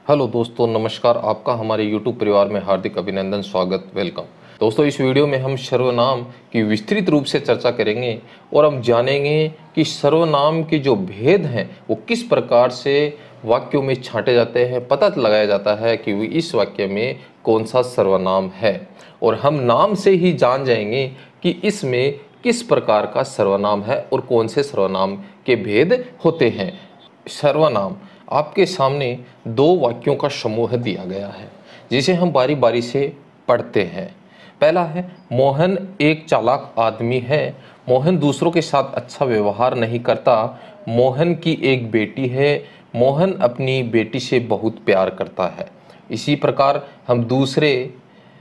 Hello दोस्तों, नमस्कार। आपका हमारे YouTube परिवार में हार्दिक अभिनंदन, स्वागत, वेलकम। दोस्तों, इस वीडियो में हम सर्वनाम की विस्तृत रूप से चर्चा करेंगे और हम जानेंगे कि सर्वनाम के जो भेद हैं वो किस प्रकार से वाक्यों में छांटे जाते हैं, पता लगाया जाता है कि इस वाक्य में कौन सा सर्वनाम है। और हम नाम से ही जान जाएंगे कि इसमें किस प्रकार का सर्वनाम है और कौन से सर्वनाम के भेद होते हैं। सर्वनाम आपके सामने दो वाक्यों का समूह दिया गया है जिसे हम बारी बारी से पढ़ते हैं। पहला है, मोहन एक चालाक आदमी है। मोहन दूसरों के साथ अच्छा व्यवहार नहीं करता। मोहन की एक बेटी है। मोहन अपनी बेटी से बहुत प्यार करता है। इसी प्रकार हम दूसरे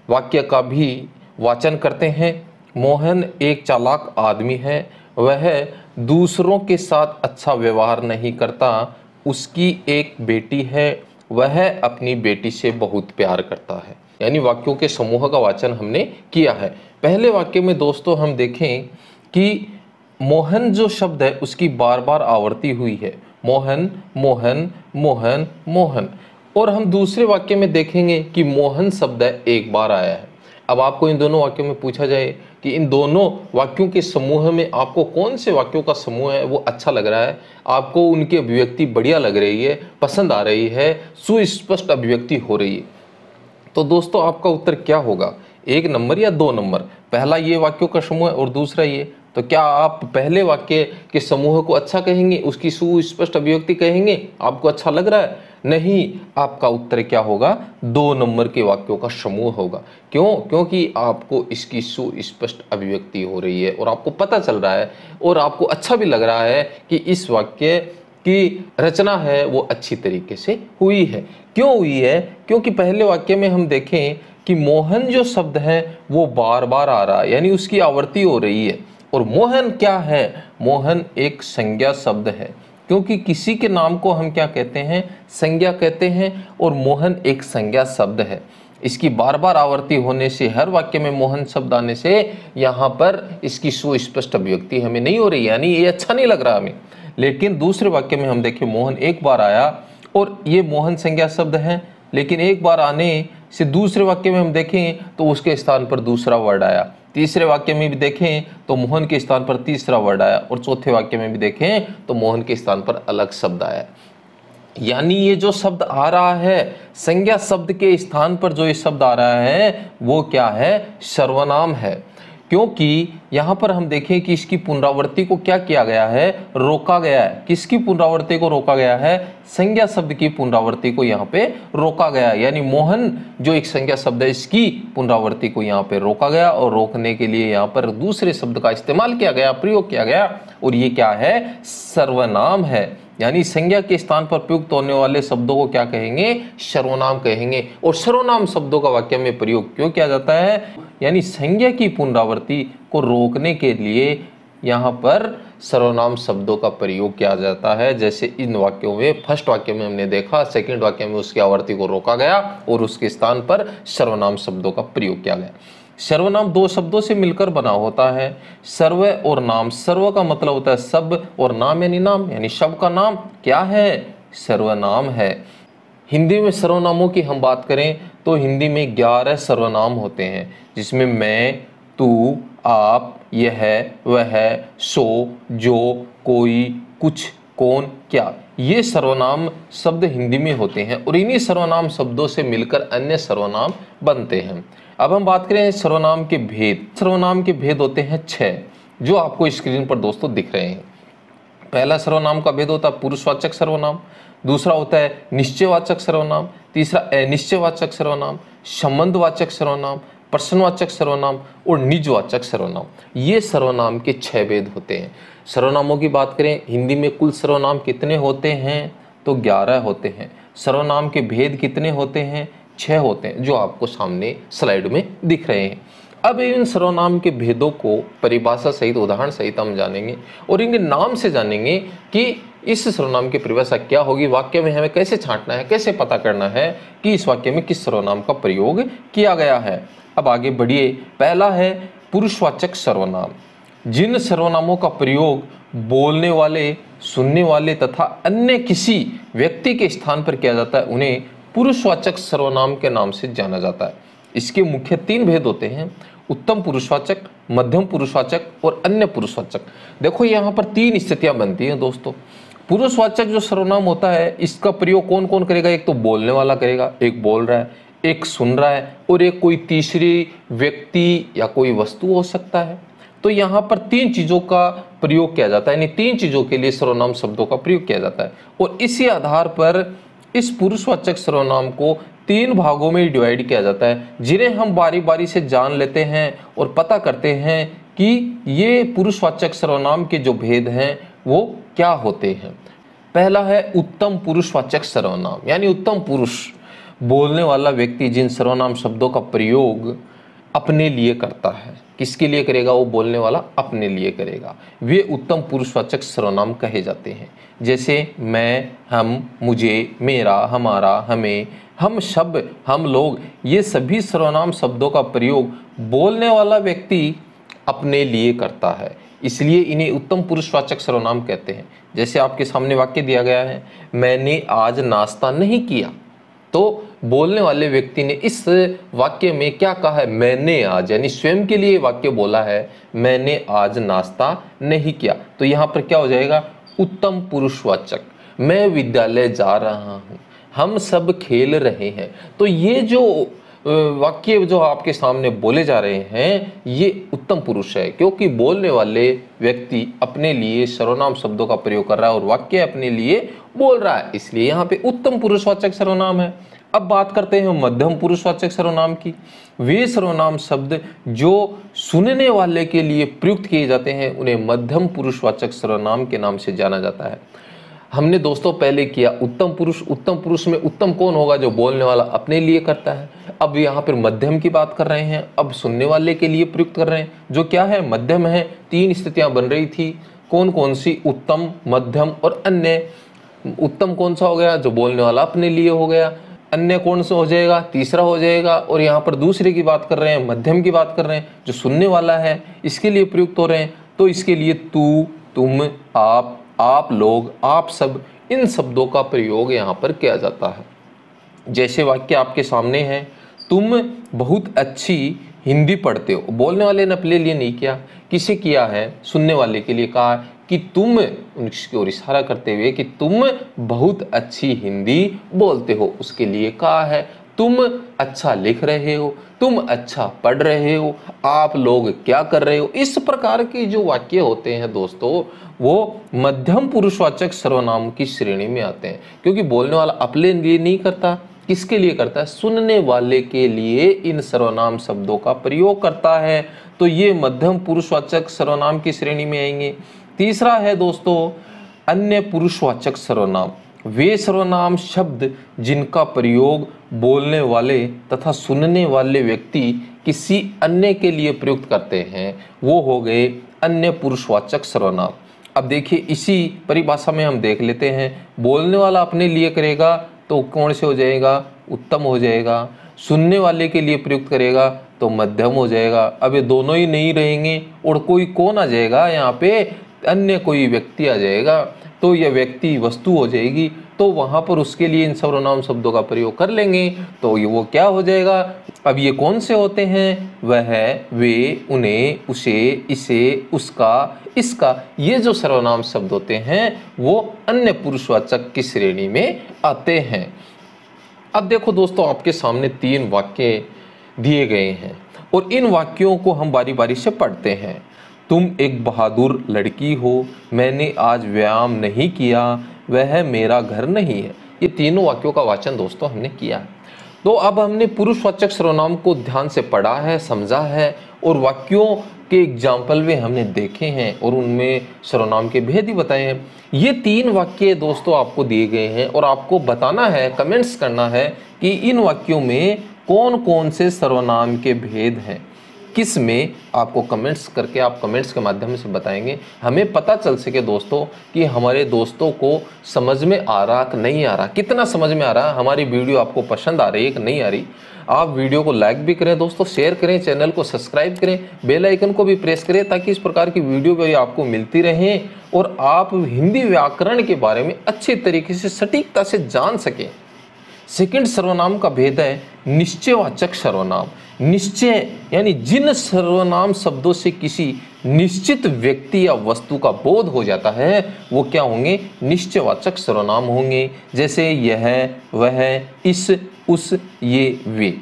वाक्य का भी वाचन करते हैं। मोहन एक चालाक आदमी है। वह दूसरों के साथ अच्छा व्यवहार नहीं करता। उसकी एक बेटी है। वह अपनी बेटी से बहुत प्यार करता है। यानी वाक्यों के समूह का वाचन हमने किया है। पहले वाक्य में दोस्तों हम देखें कि मोहन जो शब्द है उसकी बार बार आवृत्ति हुई है, मोहन मोहन मोहन मोहन। और हम दूसरे वाक्य में देखेंगे कि मोहन शब्द एक बार आया है। अब आपको इन दोनों वाक्यों में पूछा जाए कि इन दोनों वाक्यों के समूह में आपको कौन से वाक्यों का समूह है वो अच्छा लग रहा है, आपको उनकी अभिव्यक्ति बढ़िया लग रही है, पसंद आ रही है, सुस्पष्ट अभिव्यक्ति हो रही है, तो दोस्तों आपका उत्तर क्या होगा, 1 नंबर या 2 नंबर? पहला ये वाक्यों का समूह है और दूसरा ये। तो क्या आप पहले वाक्य के समूह को अच्छा कहेंगे, उसकी सुस्पष्ट अभिव्यक्ति कहेंगे, आपको अच्छा लग रहा है? नहीं, आपका उत्तर क्या होगा, 2 नंबर के वाक्यों का समूह होगा। क्यों? क्योंकि आपको इसकी सुस्पष्ट अभिव्यक्ति हो रही है और आपको पता चल रहा है और आपको अच्छा भी लग रहा है कि इस वाक्य की रचना है वो अच्छी तरीके से हुई है। क्यों हुई है? क्योंकि पहले वाक्य में हम देखें कि मोहन जो शब्द है वो बार बार आ रहा है, यानी उसकी आवृत्ति हो रही है। और मोहन क्या है? मोहन एक संज्ञा शब्द है, क्योंकि किसी के नाम को हम क्या कहते हैं, संज्ञा कहते हैं, और मोहन एक संज्ञा शब्द है। इसकी बार बार आवृत्ति होने से, हर वाक्य में मोहन शब्द आने से यहाँ पर इसकी सुस्पष्ट अभिव्यक्ति हमें नहीं हो रही, यानी ये अच्छा नहीं लग रहा हमें। लेकिन दूसरे वाक्य में हम देखें मोहन एक बार आया और ये मोहन संज्ञा शब्द है, लेकिन एक बार आने से दूसरे वाक्य में हम देखें तो उसके स्थान पर दूसरा वर्ड आया। तीसरे वाक्य में भी देखें तो मोहन के स्थान पर तीसरा वर्ड आया, और चौथे वाक्य में भी देखें तो मोहन के स्थान पर अलग शब्द आया। यानी ये जो शब्द आ रहा है, संज्ञा शब्द के स्थान पर जो ये शब्द आ रहा है वो क्या है, सर्वनाम है। क्योंकि यहाँ पर हम देखें कि इसकी पुनरावृत्ति को क्या किया गया है, रोका गया है। किसकी पुनरावृत्ति को रोका गया है? संज्ञा शब्द की पुनरावृत्ति को यहाँ पे रोका गया। यानी मोहन जो एक संज्ञा शब्द है इसकी पुनरावृत्ति को यहाँ पे रोका गया, और रोकने के लिए यहाँ पर दूसरे शब्द का इस्तेमाल किया गया, प्रयोग किया गया, और ये क्या है, सर्वनाम है। यानी संज्ञा के स्थान पर प्रयुक्त होने वाले शब्दों को क्या कहेंगे, सर्वनाम कहेंगे। और सर्वनाम शब्दों का वाक्य में प्रयोग क्यों किया जाता है? यानी संज्ञा की पुनरावृत्ति को रोकने के लिए यहाँ पर सर्वनाम शब्दों का प्रयोग किया जाता है। जैसे इन वाक्यों में, फर्स्ट वाक्य में हमने देखा, सेकंड वाक्य में उसकी आवृत्ति को रोका गया और उसके स्थान पर सर्वनाम शब्दों का प्रयोग किया गया। सर्वनाम 2 शब्दों से मिलकर बना होता है, सर्व और नाम। सर्व का मतलब होता है सब, और नाम यानी नाम, यानी शब्द का नाम क्या है, सर्वनाम है। हिंदी में सर्वनामों की हम बात करें तो हिंदी में 11 सर्वनाम होते हैं, जिसमें मैं, तू, आप, यह, वह, सो, जो, कोई, कुछ, कौन, क्या, ये सर्वनाम शब्द हिंदी में होते हैं, और इन्हीं सर्वनाम शब्दों से मिलकर अन्य सर्वनाम बनते हैं। अब हम बात करें सर्वनाम के भेद। सर्वनाम के भेद होते हैं 6, जो आपको स्क्रीन पर दोस्तों दिख रहे हैं। पहला सर्वनाम का भेद होता है पुरुषवाचक सर्वनाम, दूसरा होता है निश्चयवाचक सर्वनाम, तीसरा अनिश्चयवाचक सर्वनाम, संबंधवाचक सर्वनाम, प्रश्नवाचक सर्वनाम और निजवाचक सर्वनाम। ये सर्वनाम के 6 भेद होते हैं। सर्वनामों की बात करें, हिंदी में कुल सर्वनाम कितने होते हैं, तो 11 होते हैं। सर्वनाम के भेद कितने होते हैं, 6 होते हैं, जो आपको सामने स्लाइड में दिख रहे हैं। अब इन सर्वनाम के भेदों को परिभाषा सहित, उदाहरण सहित हम जानेंगे, और इनके नाम से जानेंगे कि इस सर्वनाम की परिभाषा क्या होगी, वाक्य में हमें कैसे छांटना है, कैसे पता करना है कि इस वाक्य में किस सर्वनाम का प्रयोग किया गया है। अब आगे बढ़िए। पहला है पुरुषवाचक सर्वनाम। जिन सर्वनामों का प्रयोग बोलने वाले, सुनने वाले तथा अन्य किसी व्यक्ति के स्थान पर किया जाता है उन्हें पुरुषवाचक सर्वनाम के नाम से जाना जाता है। इसके मुख्य 3 भेद होते हैं, उत्तम पुरुषवाचक, मध्यम पुरुषवाचक और अन्य पुरुषवाचक। देखो यहाँ पर 3 स्थितियां बनती हैं दोस्तों। पुरुषवाचक जो सर्वनाम होता है इसका प्रयोग कौन कौन करेगा? एक तो बोलने वाला करेगा, एक बोल रहा है, एक सुन रहा है और एक कोई तीसरी व्यक्ति या कोई वस्तु हो सकता है। तो यहाँ पर 3 चीज़ों का प्रयोग किया जाता है, यानी 3 चीज़ों के लिए सर्वनाम शब्दों का प्रयोग किया जाता है और इसी आधार पर इस पुरुषवाचक सर्वनाम को 3 भागों में डिवाइड किया जाता है, जिन्हें हम बारी बारी से जान लेते हैं और पता करते हैं कि ये पुरुषवाचक सर्वनाम के जो भेद हैं वो क्या होते हैं। पहला है उत्तम पुरुषवाचक सर्वनाम, यानी उत्तम पुरुष, बोलने वाला व्यक्ति जिन सर्वनाम शब्दों का प्रयोग अपने लिए करता है। किसके लिए करेगा? वो बोलने वाला अपने लिए करेगा। वे उत्तम पुरुषवाचक सर्वनाम कहे जाते हैं। जैसे मैं, हम, मुझे, मेरा, हमारा, हमें, हम सब, हम लोग, ये सभी सर्वनाम शब्दों का प्रयोग बोलने वाला व्यक्ति अपने लिए करता है, इसलिए इन्हें उत्तम पुरुषवाचक सर्वनाम कहते हैं। जैसे आपके सामने वाक्य दिया गया है, मैंने आज नाश्ता नहीं किया, तो बोलने वाले व्यक्ति ने इस वाक्य में क्या कहा है? मैंने आज, यानी स्वयं के लिए वाक्य बोला है, मैंने आज नाश्ता नहीं किया। तो यहाँ पर क्या हो जाएगा? उत्तम पुरुषवाचक। मैं विद्यालय जा रहा हूँ, हम सब खेल रहे हैं। तो ये जो वाक्य जो आपके सामने बोले जा रहे हैं ये उत्तम पुरुष है, क्योंकि बोलने वाले व्यक्ति अपने लिए सर्वनाम शब्दों का प्रयोग कर रहा है और वाक्य अपने लिए बोल रहा है, इसलिए यहाँ पे उत्तम पुरुषवाचक सर्वनाम है। अब बात करते हैं मध्यम पुरुषवाचक सर्वनाम की। वे सर्वनाम शब्द जो सुनने वाले के लिए प्रयुक्त किए जाते हैं उन्हें मध्यम पुरुषवाचक सर्वनाम के नाम से जाना जाता है। हमने दोस्तों पहले किया उत्तम पुरुष। उत्तम पुरुष में उत्तम कौन होगा? जो बोलने वाला अपने लिए करता है। अब यहाँ पर मध्यम की बात कर रहे हैं, अब सुनने वाले के लिए प्रयुक्त कर रहे हैं, जो क्या है? मध्यम है। 3 स्थितियां बन रही थी, कौन कौन सी? उत्तम, मध्यम और अन्य। उत्तम कौन सा हो गया? जो बोलने वाला अपने लिए हो गया। अन्य कौन सा हो जाएगा? तीसरा हो जाएगा। और यहाँ पर दूसरे की बात कर रहे हैं, मध्यम की बात कर रहे हैं, जो सुनने वाला है इसके लिए प्रयुक्त हो रहे हैं। तो इसके लिए तू, तुम, आप लोग, आप सब, इन शब्दों का प्रयोग यहाँ पर किया जाता है। जैसे वाक्य आपके सामने है, तुम बहुत अच्छी हिंदी पढ़ते हो। बोलने वाले ने अपने लिए नहीं किया, किसे किया है? सुनने वाले के लिए कहा कि तुम, उसकी ओर इशारा करते हुए कि तुम बहुत अच्छी हिंदी बोलते हो, उसके लिए कहा है तुम अच्छा लिख रहे हो, तुम अच्छा पढ़ रहे हो, आप लोग क्या कर रहे हो। इस प्रकार के जो वाक्य होते हैं दोस्तों वो मध्यम पुरुषवाचक सर्वनाम की श्रेणी में आते हैं, क्योंकि बोलने वाला अपने लिए नहीं करता, किसके लिए करता है? सुनने वाले के लिए इन सर्वनाम शब्दों का प्रयोग करता है। तो ये मध्यम पुरुषवाचक सर्वनाम की श्रेणी में आएंगे। तीसरा है दोस्तों अन्य पुरुषवाचक सर्वनाम। वे सर्वनाम शब्द जिनका प्रयोग बोलने वाले तथा सुनने वाले व्यक्ति किसी अन्य के लिए प्रयुक्त करते हैं वो हो गए अन्य पुरुषवाचक सर्वनाम। अब देखिए इसी परिभाषा में हम देख लेते हैं। बोलने वाला अपने लिए करेगा तो कौन से हो जाएगा? उत्तम हो जाएगा। सुनने वाले के लिए प्रयुक्त करेगा तो मध्यम हो जाएगा। अब ये दोनों ही नहीं रहेंगे और कोई कौन आ जाएगा यहाँ पे? अन्य कोई व्यक्ति आ जाएगा, तो यह व्यक्ति वस्तु हो जाएगी, तो वहाँ पर उसके लिए इन सर्वनाम शब्दों का प्रयोग कर लेंगे। तो ये वो क्या हो जाएगा? अब ये कौन से होते हैं? वह, वे, उन्हें, उसे, इसे, उसका, इसका, ये जो सर्वनाम शब्द होते हैं वो अन्य पुरुषवाचक की श्रेणी में आते हैं। अब देखो दोस्तों आपके सामने 3 वाक्य दिए गए हैं और इन वाक्यों को हम बारी बारी से पढ़ते हैं। तुम एक बहादुर लड़की हो, मैंने आज व्यायाम नहीं किया, वह मेरा घर नहीं है। ये तीनों वाक्यों का वाचन दोस्तों हमने किया है। तो अब हमने पुरुषवाचक सर्वनाम को ध्यान से पढ़ा है, समझा है और वाक्यों के एग्जाम्पल भी हमने देखे हैं और उनमें सर्वनाम के भेद ही बताए हैं। ये 3 वाक्य दोस्तों आपको दिए गए हैं और आपको बताना है, कमेंट्स करना है कि इन वाक्यों में कौन कौन से सर्वनाम के भेद हैं, किस में। आपको कमेंट्स करके आप कमेंट्स के माध्यम से बताएंगे, हमें पता चल सके दोस्तों कि हमारे दोस्तों को समझ में आ रहा कि नहीं आ रहा, कितना समझ में आ रहा, हमारी वीडियो आपको पसंद आ रही है कि नहीं आ रही। आप वीडियो को लाइक भी करें दोस्तों, शेयर करें, चैनल को सब्सक्राइब करें, बेल आइकन को भी प्रेस करें ताकि इस प्रकार की वीडियो भी आपको मिलती रहे और आप हिंदी व्याकरण के बारे में अच्छे तरीके से सटीकता से जान सकें। सेकंड सर्वनाम का भेद है निश्चयवाचक सर्वनाम। निश्चय यानी जिन सर्वनाम शब्दों से किसी निश्चित व्यक्ति या वस्तु का बोध हो जाता है वो क्या होंगे, निश्चयवाचक सर्वनाम होंगे। जैसे यह, वह, इस, उस, ये, वे।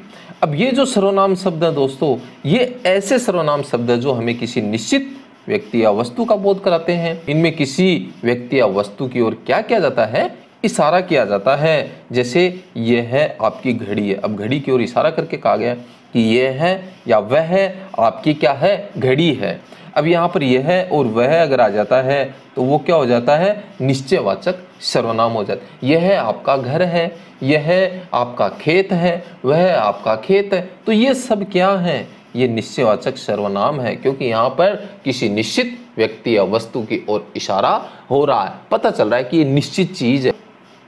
अब ये जो सर्वनाम शब्द है दोस्तों, ये ऐसे सर्वनाम शब्द है जो हमें किसी निश्चित व्यक्ति या वस्तु का बोध कराते हैं। इनमें किसी व्यक्ति या वस्तु की ओर क्या किया जाता है, इशारा किया जाता है। जैसे यह है आपकी घड़ी है, अब घड़ी की ओर इशारा करके कहा गया कि यह है या वह है आपकी क्या है, घड़ी है। अब यहाँ पर यह है और वह अगर आ जाता है तो वो क्या हो जाता है, निश्चयवाचक सर्वनाम हो जाता है। यह आपका घर है, यह आपका खेत है, वह आपका खेत है। तो ये सब क्या है, ये निश्चयवाचक सर्वनाम है, क्योंकि यहाँ पर किसी निश्चित व्यक्ति या वस्तु की ओर इशारा हो रहा है, पता चल रहा है कि ये निश्चित चीज है।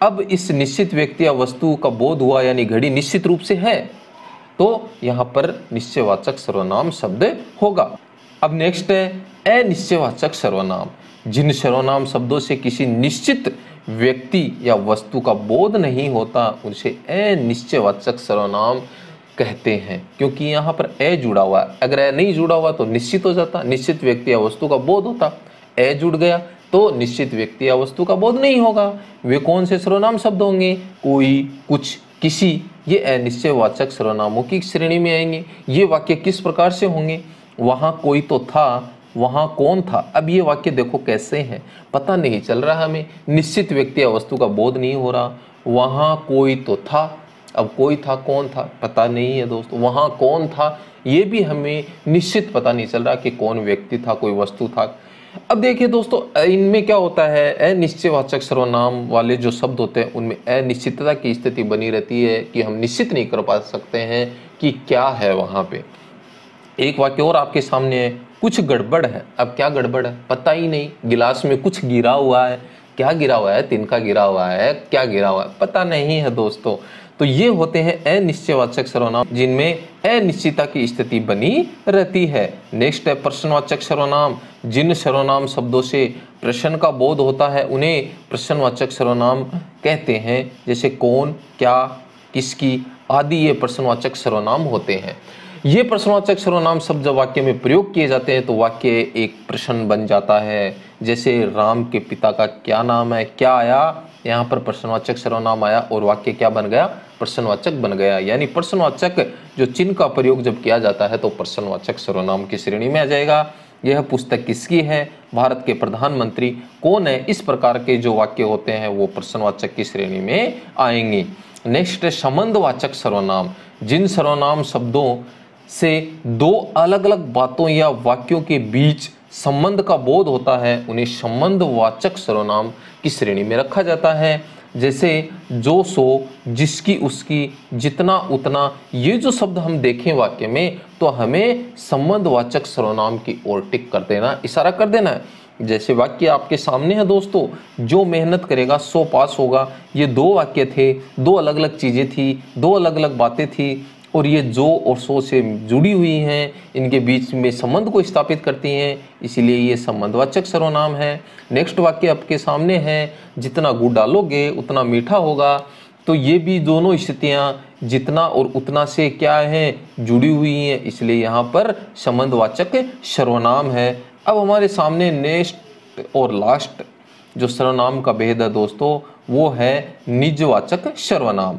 अब इस निश्चित व्यक्ति या वस्तु का बोध हुआ यानी घड़ी निश्चित रूप से है, तो यहाँ पर निश्चयवाचक सर्वनाम शब्द होगा। अब नेक्स्ट है अनिश्चयवाचक सर्वनाम। जिन सर्वनाम शब्दों से किसी निश्चित व्यक्ति या वस्तु का बोध नहीं होता उसे अनिश्चयवाचक सर्वनाम कहते हैं, क्योंकि यहाँ पर ए जुड़ा हुआ है। अगर ए नहीं जुड़ा हुआ तो निश्चित हो जाता, निश्चित व्यक्ति या वस्तु का बोध होता। ए जुड़ गया तो निश्चित व्यक्ति या वस्तु का बोध नहीं होगा। वे कौन से सर्वनाम शब्द होंगे, कोई, कुछ, किसी। ये अनिश्चयवाचक सर्वनामों की श्रेणी में आएंगे। ये वाक्य किस प्रकार से होंगे, वहाँ कोई तो था, वहाँ कौन था। अब ये वाक्य देखो कैसे हैं, पता नहीं चल रहा हमें, निश्चित व्यक्ति या वस्तु का बोध नहीं हो रहा। वहाँ कोई तो था, अब कोई था, कौन था पता नहीं है दोस्तों। वहाँ कौन था ये भी हमें निश्चित पता नहीं चल रहा कि कौन व्यक्ति था, कोई वस्तु था। अब देखिए दोस्तों, इनमें क्या होता है, अनिश्चयवाचक सर्वनाम वाले जो शब्द होते हैं उनमें अनिश्चितता की स्थिति बनी रहती है कि हम निश्चित नहीं कर पा सकते हैं कि क्या है वहाँ पे। एक वाक्य और आपके सामने है, कुछ गड़बड़ है। अब क्या गड़बड़ है पता ही नहीं, गिलास में कुछ गिरा हुआ है, क्या गिरा हुआ है, तिनका गिरा हुआ है, क्या गिरा हुआ है पता नहीं है दोस्तों। तो ये होते हैं अनिश्चयवाचक सर्वनाम जिनमें अनिश्चितता की स्थिति बनी रहती है। नेक्स्ट है प्रश्नवाचक सर्वनाम। जिन सर्वनाम शब्दों से प्रश्न का बोध होता है उन्हें प्रश्नवाचक सर्वनाम कहते हैं। जैसे कौन, क्या, किसकी आदि ये प्रश्नवाचक सर्वनाम होते हैं। ये प्रश्नवाचक सर्वनाम शब्द जब वाक्य में प्रयोग किए जाते हैं तो वाक्य एक प्रश्न बन जाता है। जैसे राम के पिता का क्या नाम है, क्या आया, यहाँ पर प्रश्नवाचक सर्वनाम आया और वाक्य क्या बन गया, प्रश्नवाचक बन गया। यानी प्रश्नवाचक जो चिन्ह का प्रयोग जब किया जाता है तो प्रश्नवाचक सर्वनाम की श्रेणी में आ जाएगा। यह पुस्तक किसकी है, भारत के प्रधानमंत्री कौन है, इस प्रकार के जो वाक्य होते हैं वो प्रश्नवाचक की श्रेणी में आएंगे। नेक्स्ट है संबंधवाचक सर्वनाम। जिन सर्वनाम शब्दों से दो अलग अलग बातों या वाक्यों के बीच संबंध का बोध होता है उन्हें संबंधवाचक सर्वनाम की श्रेणी में रखा जाता है। जैसे जो, सो, जिसकी, उसकी, जितना, उतना, ये जो शब्द हम देखें वाक्य में तो हमें संबंधवाचक सर्वनाम की ओर टिक कर देना, इशारा कर देना है। जैसे वाक्य आपके सामने है दोस्तों, जो मेहनत करेगा सो पास होगा। ये दो वाक्य थे, दो अलग अलग चीज़ें थी, दो अलग अलग बातें थी और ये जो और सो से जुड़ी हुई हैं, इनके बीच में संबंध को स्थापित करती हैं, इसीलिए ये संबंधवाचक सर्वनाम है। नेक्स्ट वाक्य आपके सामने है, जितना गुड़ डालोगे उतना मीठा होगा। तो ये भी दोनों स्थितियाँ जितना और उतना से क्या हैं, जुड़ी हुई हैं, इसलिए यहाँ पर संबंधवाचक सर्वनाम है। अब हमारे सामने नेक्स्ट और लास्ट जो सर्वनाम का भेद है दोस्तों वो है निजवाचक सर्वनाम।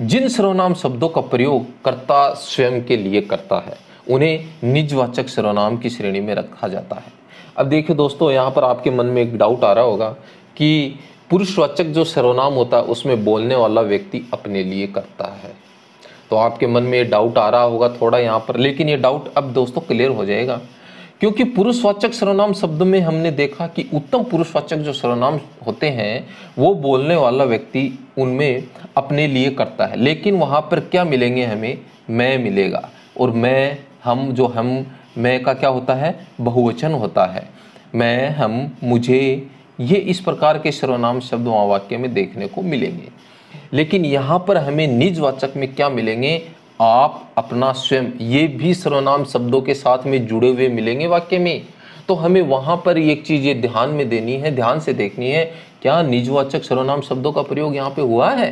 जिन सर्वनाम शब्दों का प्रयोग कर्ता स्वयं के लिए करता है उन्हें निजवाचक सर्वनाम की श्रेणी में रखा जाता है। अब देखिए दोस्तों, यहाँ पर आपके मन में एक डाउट आ रहा होगा कि पुरुषवाचक जो सर्वनाम होता है उसमें बोलने वाला व्यक्ति अपने लिए करता है। तो आपके मन में डाउट आ रहा होगा थोड़ा यहाँ पर, लेकिन ये डाउट अब दोस्तों क्लियर हो जाएगा, क्योंकि पुरुषवाचक सर्वनाम शब्द में हमने देखा कि उत्तम पुरुषवाचक जो सर्वनाम होते हैं वो बोलने वाला व्यक्ति उनमें अपने लिए करता है, लेकिन वहाँ पर क्या मिलेंगे हमें, मैं मिलेगा। और मैं, हम, जो हम, मैं का क्या होता है, बहुवचन होता है। मैं, हम, मुझे, ये इस प्रकार के सर्वनाम शब्द वहाँ वाक्य में देखने को मिलेंगे। लेकिन यहाँ पर हमें निजवाचक में क्या मिलेंगे, आप, अपना, स्वयं, ये भी सर्वनाम शब्दों के साथ में जुड़े हुए मिलेंगे वाक्य में। तो हमें वहाँ पर एक चीज़ ये ध्यान में देनी है, ध्यान से देखनी है, क्या निजवाचक सर्वनाम शब्दों का प्रयोग यहाँ पे हुआ है,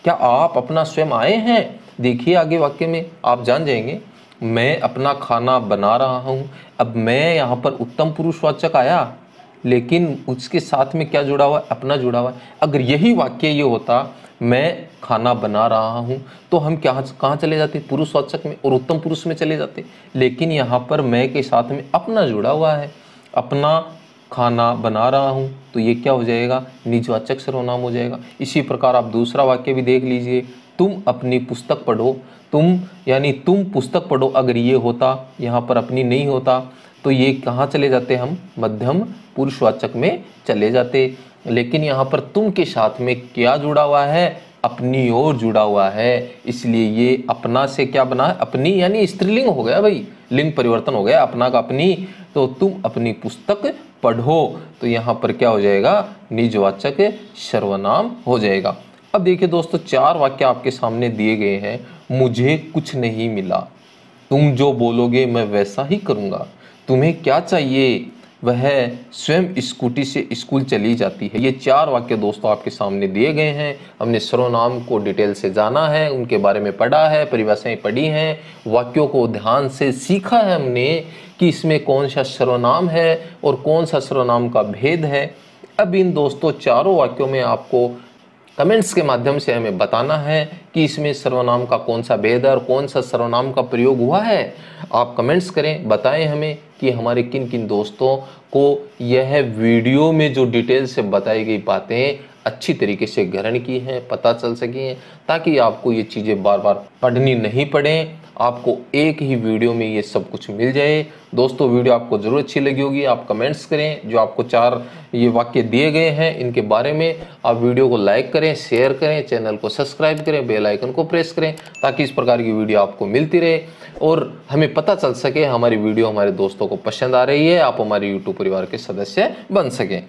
क्या आप अपना स्वयं आए हैं? देखिए आगे वाक्य में आप जान जाएंगे। मैं अपना खाना बना रहा हूँ। अब मैं यहाँ पर उत्तम पुरुषवाचक आया, लेकिन उसके साथ में क्या जुड़ा हुआ है? अपना जुड़ा हुआ है। अगर यही वाक्य ये होता मैं खाना बना रहा हूँ, तो हम क्या कहाँ चले जाते? पुरुषवाचक में और उत्तम पुरुष में चले जाते। लेकिन यहाँ पर मैं के साथ में अपना जुड़ा हुआ है। अपना खाना बना रहा हूँ, तो ये क्या हो जाएगा? निजवाचक सर्वनाम हो जाएगा। इसी प्रकार आप दूसरा वाक्य भी देख लीजिए। तुम अपनी पुस्तक पढ़ो। तुम यानी तुम पुस्तक पढ़ो, अगर ये होता, यहाँ पर अपनी नहीं होता, तो ये कहाँ चले जाते? हम मध्यम पुरुषवाचक में चले जाते। लेकिन यहाँ पर तुम के साथ में क्या जुड़ा हुआ है? अपनी ओर जुड़ा हुआ है, इसलिए ये अपना से क्या बना है? अपनी, यानी स्त्रीलिंग हो गया भाई, लिंग परिवर्तन हो गया अपना का अपनी। तो तुम अपनी पुस्तक पढ़ो, तो यहाँ पर क्या हो जाएगा? निजवाचक सर्वनाम हो जाएगा। अब देखिए दोस्तों, 4 वाक्य आपके सामने दिए गए हैं। मुझे कुछ नहीं मिला, तुम जो बोलोगे मैं वैसा ही करूँगा, तुम्हें क्या चाहिए? वह स्वयं स्कूटी से स्कूल चली जाती है। ये 4 वाक्य दोस्तों आपके सामने दिए गए हैं। हमने सर्वनाम को डिटेल से जाना है, उनके बारे में पढ़ा है, परिभाषाएं पढ़ी हैं, वाक्यों को ध्यान से सीखा है हमने कि इसमें कौन सा सर्वनाम है और कौन सा सर्वनाम का भेद है। अब इन दोस्तों चारों वाक्यों में आपको कमेंट्स के माध्यम से हमें बताना है कि इसमें सर्वनाम का कौन सा भेद है और कौन सा सर्वनाम का प्रयोग हुआ है। आप कमेंट्स करें, बताएं हमें कि हमारे किन किन दोस्तों को यह वीडियो में जो डिटेल से बताई गई बातें अच्छी तरीके से ग्रहण की हैं, पता चल सकें, ताकि आपको ये चीज़ें बार बार पढ़नी नहीं पड़े, आपको एक ही वीडियो में ये सब कुछ मिल जाए। दोस्तों वीडियो आपको ज़रूर अच्छी लगी होगी। आप कमेंट्स करें, जो आपको 4 ये वाक्य दिए गए हैं इनके बारे में। आप वीडियो को लाइक करें, शेयर करें, चैनल को सब्सक्राइब करें, बेल आइकन को प्रेस करें, ताकि इस प्रकार की वीडियो आपको मिलती रहे और हमें पता चल सके हमारी वीडियो हमारे दोस्तों को पसंद आ रही है, आप हमारे यूट्यूब परिवार के सदस्य बन सकें।